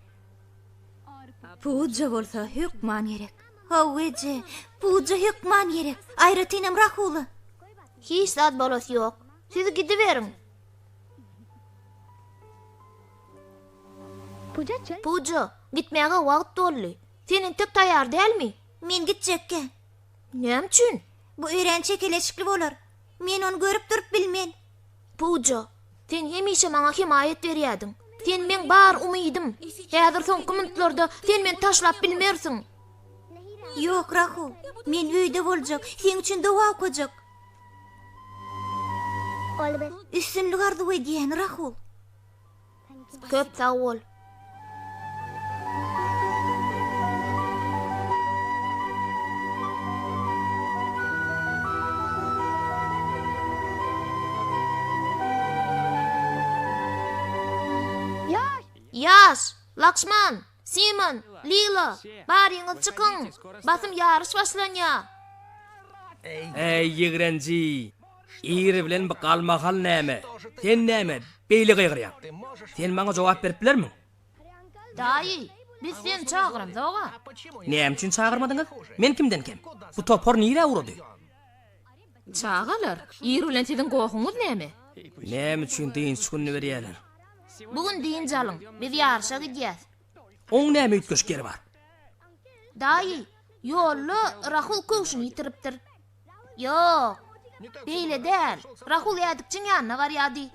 S3: Puja bolsa hükman gerek. Hawaje, puja hükman gerek. Aýratynam Rahul.
S2: Hiç zat bolasy ýok. Siz gidiverin. Pujo, gitmäge wagt boldy. Senin tek taýar dälmi?
S3: Men gitjekkä.
S2: Näme üçin?
S3: Bu öýrençe keleşikli bolar. Men onu görüp durup bilmen.
S2: Pujo, sen hemişe maňa himayet berýärdiň. Sen men bar umydym. Häzir soňky minutlarda sen men taşlap bilmersiň.
S3: Yok Rahul, men öýde boljak, sen üçin dowa okujak. Üstünlük arzu edýän Rahul.
S2: Köp sag bol. Yaş, Lakshman, Simon, Lila, baryňyz çykyň. Basym ýarış başlanýar.
S1: Ey ýigrenji. Iri bilen bakalmakal näme? Sen näme? Beýle gygyrýan. Sen maňa jogap berip bilermi?
S2: Daýy, biz sen çağıram zoga.
S1: Näme üçin çağırmadyňyz? Men kimden kim? Bu topor nire urady?
S2: Çağalar, iri bilen siziň goýuňyz näme?
S1: Näme üçin diýin şunu berýärler?
S2: Bugün diýin jalyň, biz ýarşa gidýäs.
S1: Oň näme ütkeşgeri bar?
S2: Daýy, ýolly Rahul köşüni ýitiripdir. Ýok, beýle däl. Rahul ýadykçyň ýanyna barýardy.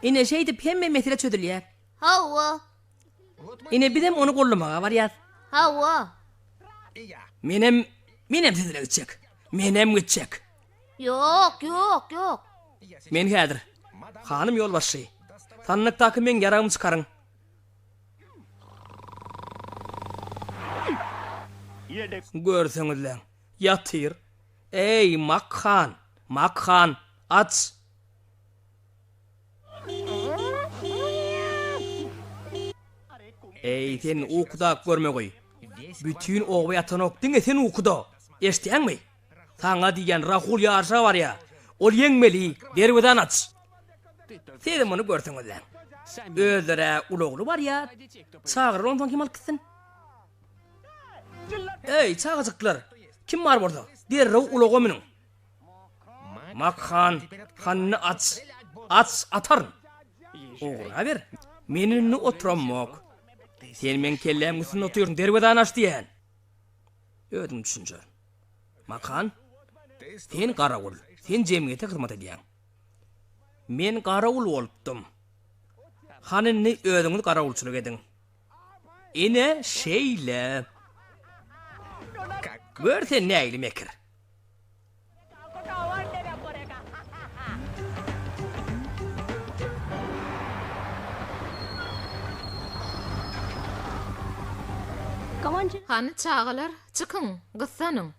S1: Ine şeýdip hemme mesele çödülýär.
S2: Hawa,
S1: Ine bizem onu gollamaga barýar.
S2: hawa.
S1: Menem sizle gitjek. Menem gitjek.
S2: Ýok, ýok, ýok.
S1: Men häzir. Hanym ýolbaşy. Sanlykdaky men ýaramy çykaryň. Görseňizler. Ýatyr. Ey Makhan, Makhan, aç. Ey sen ukuda görmegoy. Bütün oğu yatan okdun sen ukuda. Eştiýäňmi? Taňa diýen Rahul ýarşa barýa. Ol ýeňmeli, derweden aç. Sen muny görseňizler. Özlere ulugly barýa. Çağırır ondan kim alyp gitsin? Ey çağızıklar. Kim var burada? Derrew uloga minin. Makhan, hanını aç. Aç atarın. Oğra ver. Menini oturammak. Sen men kellem üstüne otuyorsun. Derveden aç diyen. Ödüm düşünce. Makhan, sen qarawul. Sen cemiyete hizmet ediyen. Men qarawul olupdum. Hanını ödümün qarawulçuluk edin. Ine şeyle. Görsen neyli mekir.
S2: Hany çağalar, çıkın, gyssanın.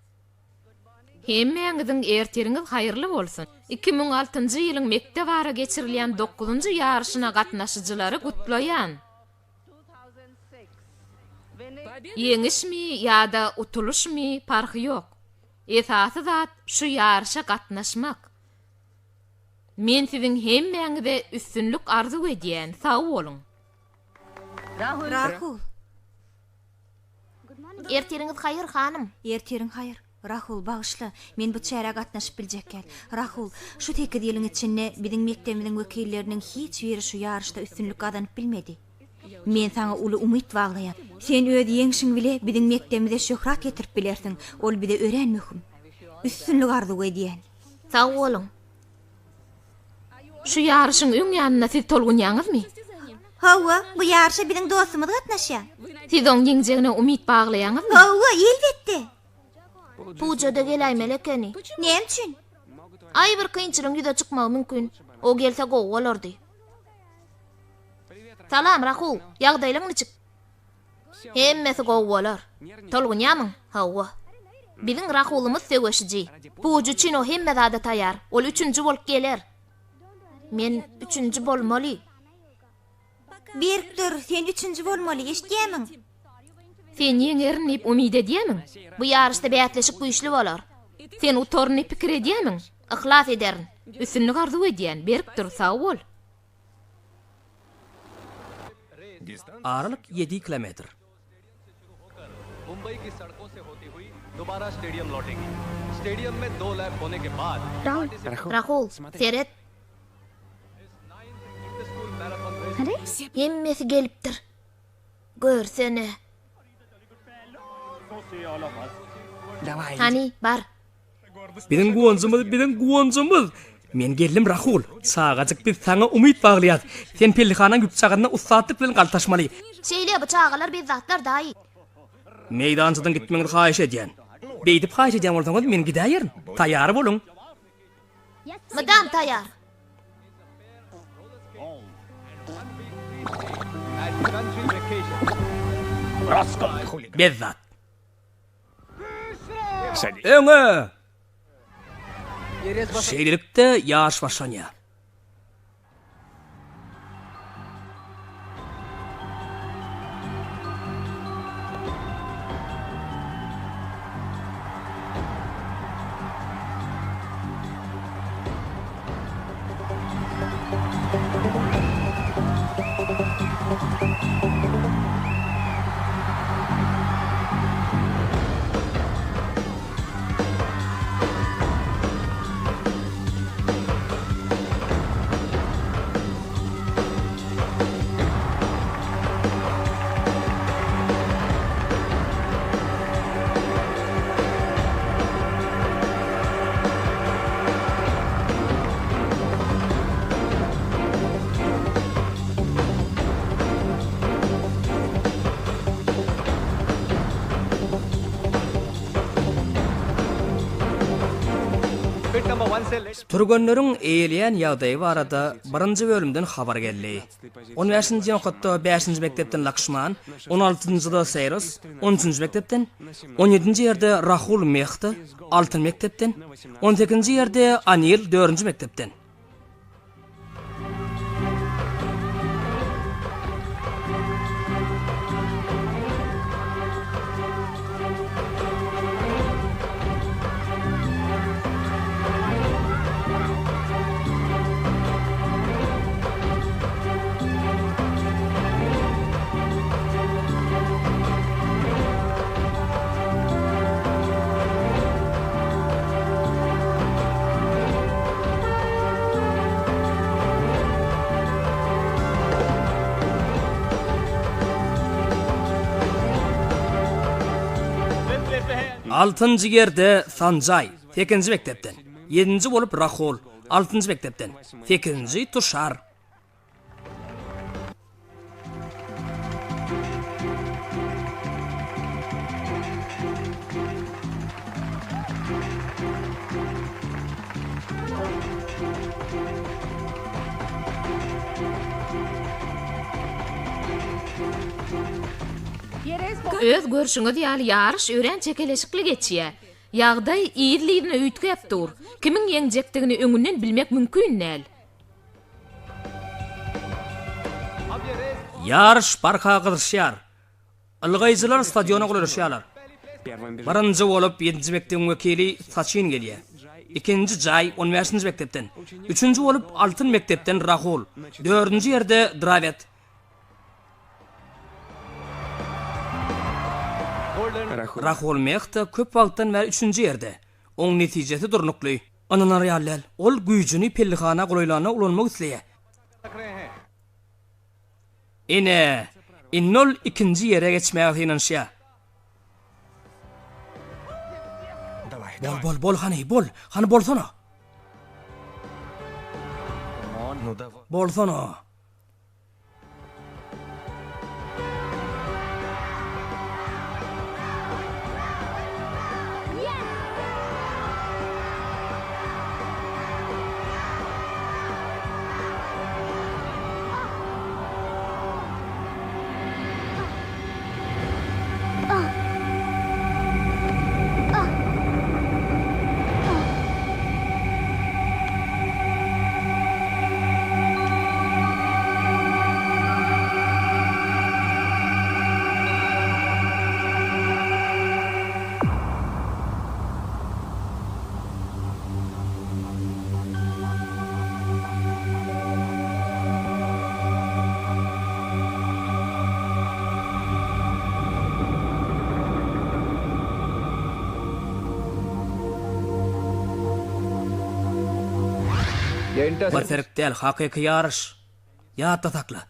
S2: Hemmeňiziň erteriňiz haýyrly bolsun. 2006-njy ýylyň mektep ara geçirilýän 9-njy ýarşyna gatnaşyjylary gutlaýan. Yeňişmi ýa-da utuluşmy parky ýok. Esasy zat şu ýarşa gatnaşmak. Men siziň hemmeňize üstünlük arzu edýän, sag bolun.
S3: Rahul.
S2: Erteriňiz haýyr hanym.
S3: Erteriň haýyr. Rahul bağışla. Men bu çäre gatnaşyp biljekel. Rahul, şu tekid ýylyň içinde biziň mektebimiziň wekilleriniň hiç biri şu ýarşda üstünlük gazanyp bilmedi. Men sana uly umyt baglaýan. Sen öz ýeňşiň bile biziň mektebimize şöhrat getirip bilersiň. Ol bide ören möhüm. Üstünlük arzu edýän.
S2: Sag bolun. Şu ýarşyň öň ýanyna siz tolgunýaňyzmy?
S3: Hawa, bu ýarşa biziň dostumyz gatnaşýar.
S2: Siz oň ýeňjegine umyt baglaýaňyzmy?
S3: Hawa, elbetde.
S2: Puja-da gelaýmel ekeni.
S3: Nem üçin?
S2: Ay bir kynçylyk ýüze çykmagy mümkin. O gelse gowy bolardy. Salam Rahul, ýagdaýlaryň niçik? Hemmesi gowy bolar. Tolgunýamyň? Hawa. Biziň Rahulymyz seweşiji. Puja Kino hemme zada taýar. Ol 3-nji bolup geler. Men 3-nji bolmaly.
S3: Birikdir, sen 3-nji bolmaly, eşitýämiň?
S2: Sen ýeňernip umyt edýämiň? Bu ýarşda bätleşik güýçli bolar. Sen utorny pikir edýämiň? Ihlas ederin. Üstünlük arzu edýän, beripdir, sag bol.
S1: Aralyk 7 kilometr.
S5: मुंबई की सड़कों से होती हुई दोबारा स्टेडियम लौटेगी। स्टेडियम में 2 लैप होने के बाद
S2: Rahul, seret. Hemmesi gelipdir. Görsene. Hani, bar.
S1: Biziň guwonjymyz. Men geldim Rahul. Sagajyk biz sana umyt baglaýar. Sen pellihana güpçagyna ustatyk bilen galtaşmaly.
S2: Şeýle bu çağalar biz zatlar daý.
S1: Meydançydan gitmeňi haýyş edýän. Beýdip haýyş edýän bolsaňyz men gidäýerim. Taýýar bolun.
S2: Madam taýar.
S5: at country vacation.
S1: Bezzat. Öňe. Şeýlelikde ýaş başlanýar.
S5: Pit number 1 से let
S1: Türkmenleriň eýleýän ýagdaýy barada 1-nji bölümden habar geldi. 15-nji ýylda 5-nji mektepden Lakşman, 16-njyda Seyrus, 13-nji mektepden, 17-nji ýerde Rahul Mehdi, 6-njy mektepden, 18-nji ýerde Anil 4-nji mektepden. 6-njy ýerde Sanjay, 8-nji mektepden. 7-nji bolup Rahul, 6-njy mektepden. 8-nji Tushar.
S2: Öz görüşüňiz ýaly ýarış ören çekeleşikli geçýär. Ýagdaý ýyldyzlaryny üýtgep dur. Kimiň ýeňjekdigini öňünden bilmek mümkin näl.
S1: Yarış barka gydyrşýar. Ylgyjylar stadiona gurulýarlar. Birinji bolup 7-nji mektepden wekili Sachin gelýär. 2-nji jaý 15-nji mektepden. 3-nji bolup 6-nji mektepden Rahul. 4-nji ýerde Dravet. Rahul mekte köp wagtdan bäri 3-nji ýerde. Oň netijesi durnukly. Ananar ýalyl, ol güýjüni pellihana gulaýlana ulanmak isleýär. Ine, innol 2-nji ýere geçmäge ýynanşýar. Bol, hani bolsana. Bolsana. Baseriktel hakyky ýarış. Ýatda sakla.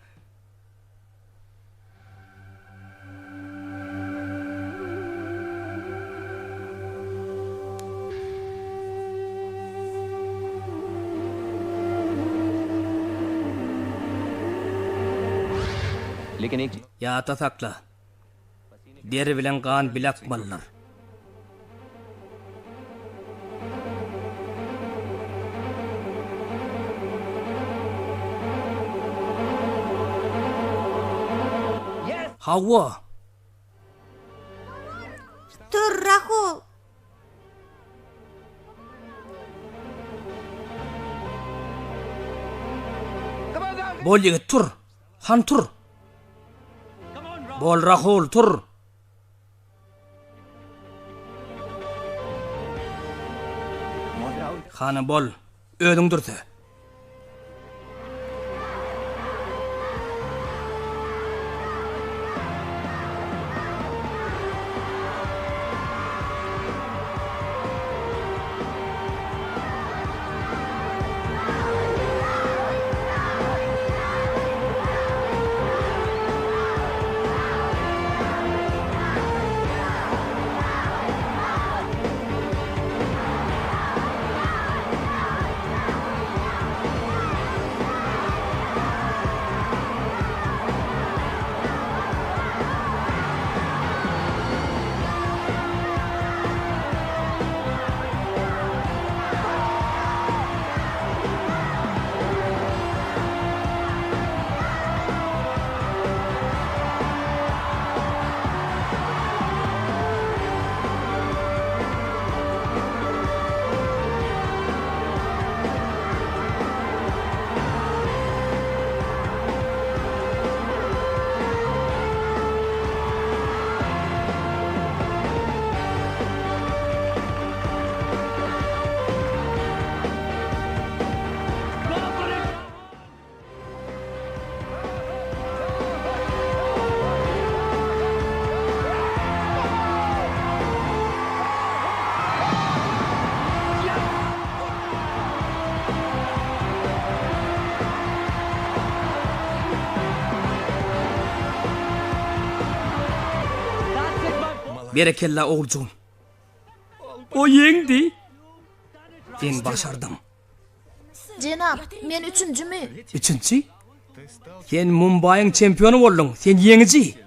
S1: Ýatda sakla. Deri bilen gan bilak ballar. Hawa.
S3: Dur Rahul.
S1: Bol ýigit tur. Han tur. Bol Rahul tur. Hana bol. Ödüň durdy. Berekella oğulcuğum. O yeňdi. Sen başardın.
S2: Jenap, men üçüncümü?
S1: Üçüncü? Sen Mumbay'ın çempionu boldun. Sen yeňici.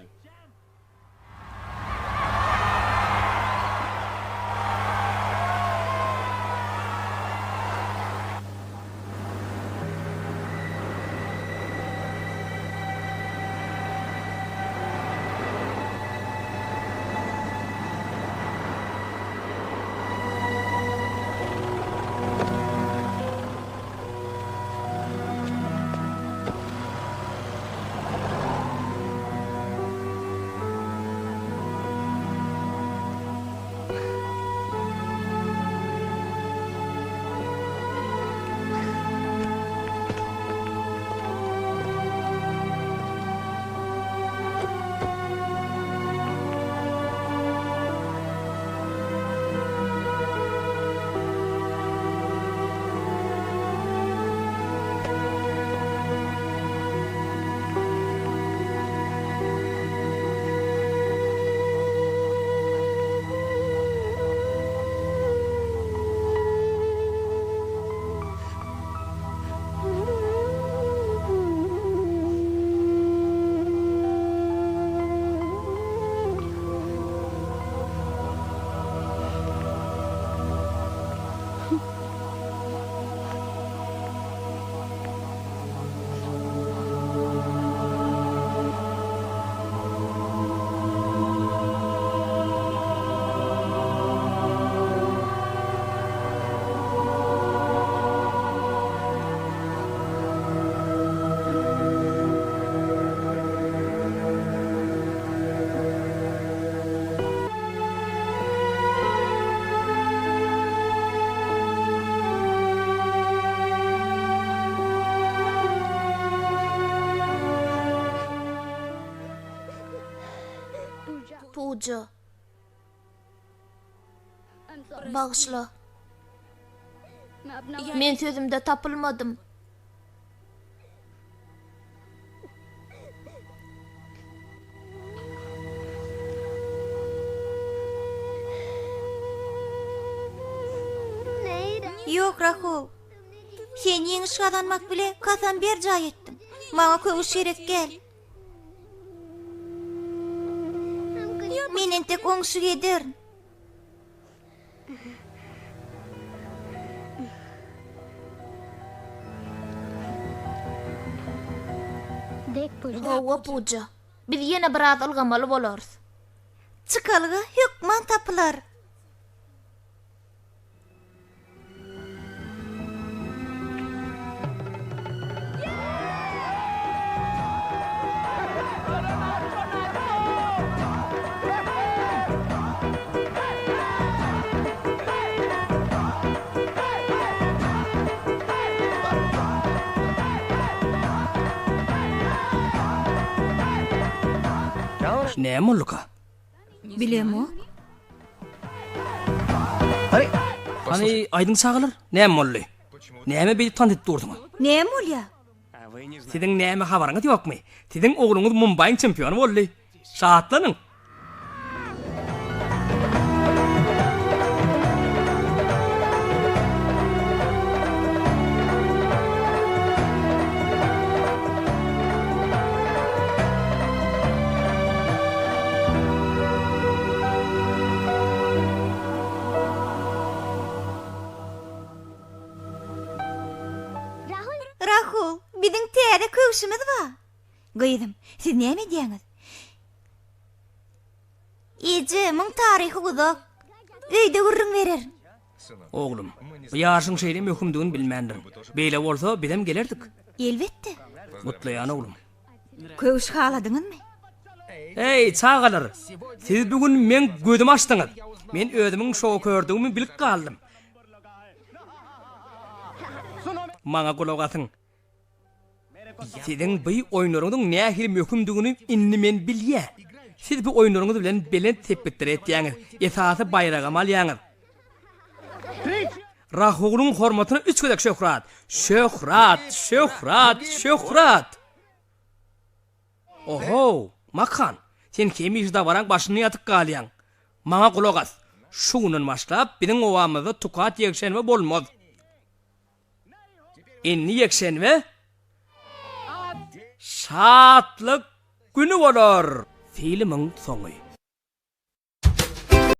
S2: Puja. Bağışla. Men sözümde tapılmadım.
S3: Yok Rahul. Sen yeňiş kazanmak bile kasam bir jay etdim. Maňa köwüş gerek gel. Menen tek oňşy eder.
S2: Hawa Puja. Biz ýene biraz ylgamaly bolarys.
S3: Çıkalyga hükman tapılar.
S1: Näme olka?
S3: Bilemo.
S1: Hani aydın sağılır? Näme olly? Näme bir tanıt durdyň?
S3: Näme bolýa?
S1: Siziň näme habaryňyz ýokmy? Siziň ogluňyz Mumbay'ın çempionu boldy. Şahatlanyň.
S3: Rahul, biziň täze köwüşimiz bar. Gyýdym, siz näme diýäňiz? Ije, muň taryhy uzak. Öýde gürrüň berer.
S1: Oglum, bu ýaşyň şeýle möhümdigini bilmändir. Beýle bolsa bizem gelerdik.
S3: Elbetde.
S1: Mutlaýan oglum.
S3: Köwüş haladyňyzmy?
S1: Hey, çağalar. Siz bugün men gözüm açdyňyz. Men özümiň şow kördüğümü bilip galdym. Maňa kulak asyň. Siziň bu oýnlaryňyň nähili möhümdigini inni men bilýär. Siz bu oýnlaryňyz bilen belen tepkitler etýäňiz. Esasy bayraga malýaňyz. Rahugluň hormatyna 3 gözek şöhrat. Şöhrat, şöhrat, şöhrat. Oho, Makan, sen kemişde varan başını yatıp galyan. Maňa kulak as. Şunun başlap biziň owamyzda tukat ýekşenme bolmaz. Enni ýekşenme şatlyk günü bolar. Filmiň soňy.